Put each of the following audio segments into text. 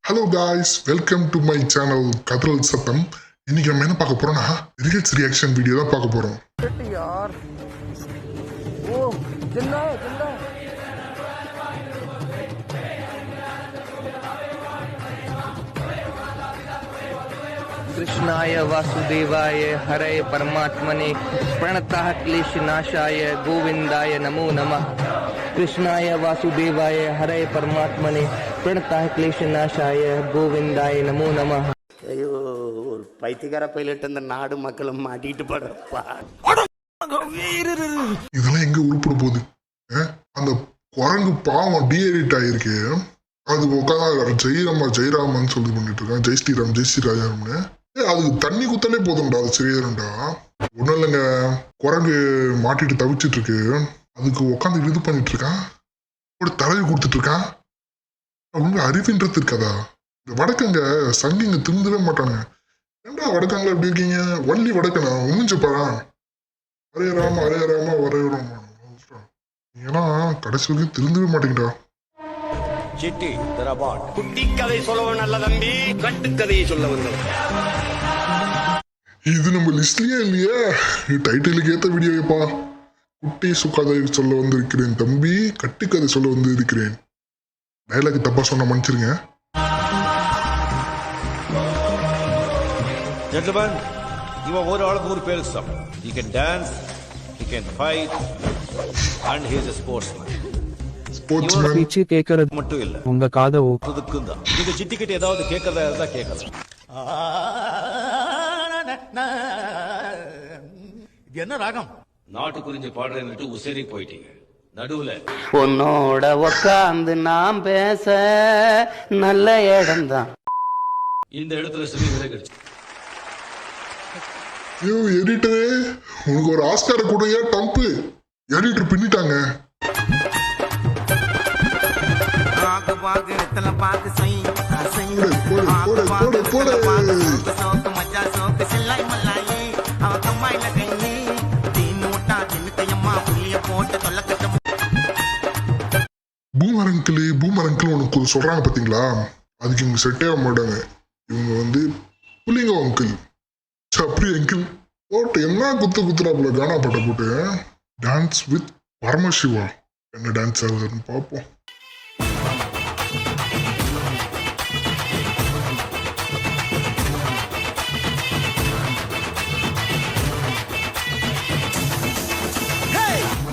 Hello guys, welcome to my channel கதறல் சத்தம். இன்னைக்கு நம்ம என்ன பார்க்க போறோம்னா ரீல்ஸ் ரியாக்ஷன் வீடியோ தான் பார்க்க போறோம். यार ओ जिंदा है जिंदा है कृष्णाय वासुदेवाय हरे परमात्मने प्रणतः क्लेशनाशाय गोविंदाय नमो नमः. कृष्णाय वासुदेवाय हरे परमात्मने प्रणतः क्लेशनाशाय गोविंदाय नमो नमः. ஐயோ, ஒரு பைத்தியக்கார பைலட் அந்த நாடு மக்களும் மாட்டிட்டு படுறப்பா. இதெல்லாம் எங்க உருப்பிட போகுது? அந்த குரங்கு பாவம் டீஎடிட் ஆயிருக்கு. அது உட்காந்து ஜெயராமன் சொல்லி பண்ணிட்டு இருக்கான். ஜெய் ஸ்ரீராம் ஜெய் ஸ்ரீராஜாம்னு. அதுக்கு தண்ணி குத்தலே போதும்டா, அது சரியாருண்டா. ஒன்றும் இல்லைங்க, குரங்கு மாட்டிட்டு தவிச்சிட்டு இருக்கு. அதுக்கு உட்காந்து இது பண்ணிட்டு இருக்கான், ஒரு தலையை கொடுத்துட்டு இருக்கான். அவங்க அறிவின்றது இருக்காதா? இந்த வடக்கங்க சங்கிங்க திருந்தவே மாட்டானுங்க. ஏண்டா வடக்கங்களா எப்படி இருக்கீங்க? வள்ளி வடக்கனா உமிஞ்சு பாரா. அரே ராமா ஒரே ராமா. ஏன்னா கடைசி வரைக்கும் திருந்தவே மாட்டேங்கடா. சிட்டி தரபாட் குட்டி கதை சொல்லவன் நல்ல தம்பி, கட்டுக்கதையை சொல்ல வந்தவன். இது நம்ம லிஸ்ட்லயே இல்லையா? டைட்டிலுக்கு ஏத்த வீடியோப்பா. குட்டி சுக்காதை சொல்ல வந்திருக்கிறேன் தம்பி, கட்டுக்கதை சொல்ல வந்து இருக்கிறேன். டைலாக் தப்பா சொன்ன மன்னிச்சிருங்க. Gentlemen, இவன் ஒரு ஆளுக்கு ஒரு பேர் sir. He can dance, he can fight, and he is a sportsman. Sportsman பேச்சு கேட்கறது மட்டும் இல்ல, உங்க காதை அதுக்கும் தான். நீங்க சிட்டி கிட்ட ஏதாவது கேட்கறதா இருந்தா கேட்கலாம். இது என்ன ராகம்? நாட்டு குறிஞ்சி பாடுறேன்னுட்டு உசேரி போயிட்டீங்க. நடுவுல உன்னோட உக்காந்து நாம் பேச நல்ல இடம்தான். இந்த இடத்துல சிறு விலகிடுச்சு. ஐயோ எடிட்டரே, உனக்கு ஒரு ஆஸ்கார கொடுங்க. Dump editor பின்னிட்டாங்க. பூமரங்கிள் உனக்கு சொல்றாங்க பாத்தீங்களா? அதுக்கு இவங்க செட்டே ஆக மாட்டாங்க. இவங்க வந்து புள்ளிங்க அங்கிள், சப்ரி அங்கிள் போட்டு என்ன குத்துறாப்புல கானா பாட்டை போட்டு டான்ஸ் வித் பரமசிவா. என்ன டான்ஸ் ஆகுதுன்னு பார்ப்போம்.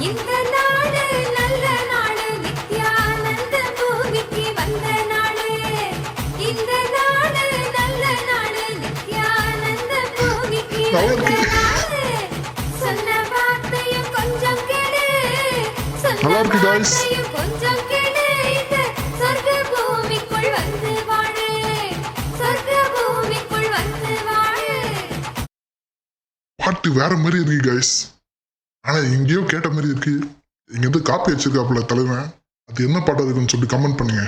இந்த நாடு நல்ல நாடு, நித்யானந்த பூமிக்கு வந்த நாடு. இந்த நாடு நல்ல நாடு, நித்யானந்த பூமிக்கு வந்த நாடு. சொன்ன வார்த்தையும் கொஞ்சம் கேளு, சொன்ன வார்த்தையும் கொஞ்சம் கேளு. இந்த சொர்க்க பூமிக்குள் வந்து வாழு, சொர்க்க பூமிக்குள் வந்து வாழு. பாட்டு வேற மாதிரி இருக்கு கைஸ். ஆனா எங்கேயோ கேட்ட மாதிரி இருக்கு. இங்க வந்து காப்பி வச்சிருக்காப்புல தலைவன். அது என்ன பாட்டு இருக்குன்னு சொல்லிட்டு கமெண்ட் பண்ணுங்க.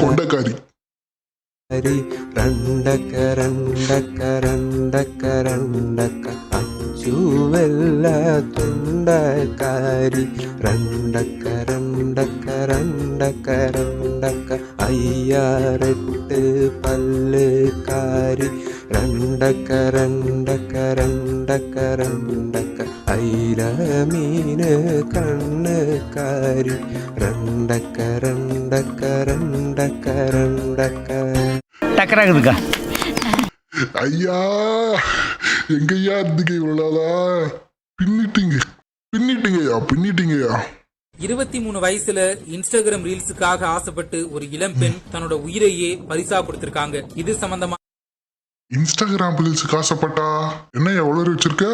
கொண்டக்காரி ரண்டக்க ரண்டக்க ரண்டக்க ரண்டக்க அச்சுவெல்ல துண்டக்காரி ரண்டக்க ரண்டக்க ரண்டக்க ரண்டக்க ஐயாரெட்டு பல்லுக்காரி ரண்டக்க ரண்டக்க ரண்டக்க ரண்டக்க ஐர மீனு கண்ணுக்காரி ரண்டக்க ரண்டக்க ரண்டக்க ரண்டக்க டக்கராகுதுக்கா. ஐயா எங்கய்யா இருந்துக்கு இவ்வளோதா? பின்னிட்டீங்கய்யா. 23 வயசுல இன்ஸ்டாகிராம் ரீல்ஸுக்காக ஆசைப்பட்டு ஒரு இளம் பெண் தன்னோட உயிரையே பரிசா கொடுத்திருக்காங்க. இது சம்பந்தமா இன்ஸ்டாகிராம் ரீல்ஸுக்கு ஆசைப்பட்டா என்ன எவ்வளவு வச்சிருக்க?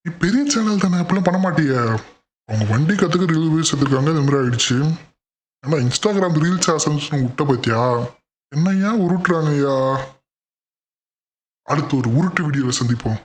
நீ பெரிய சேனல் தானே, அப்பெல்லாம் பண்ண மாட்டிய. அவங்க வண்டி கத்துக்க ரீல்ஸ் எடுத்திருக்காங்க. அது மாதிரி ஆயிடுச்சு. ஆனா இன்ஸ்டாகிராம் ரீல்ஸ் ஆசைன்னு விட்ட பத்தியா? என்னையா உருட்டுறாங்க ஐயா. அடுத்து ஒரு உருட்டு வீடியோவை சந்திப்போம்.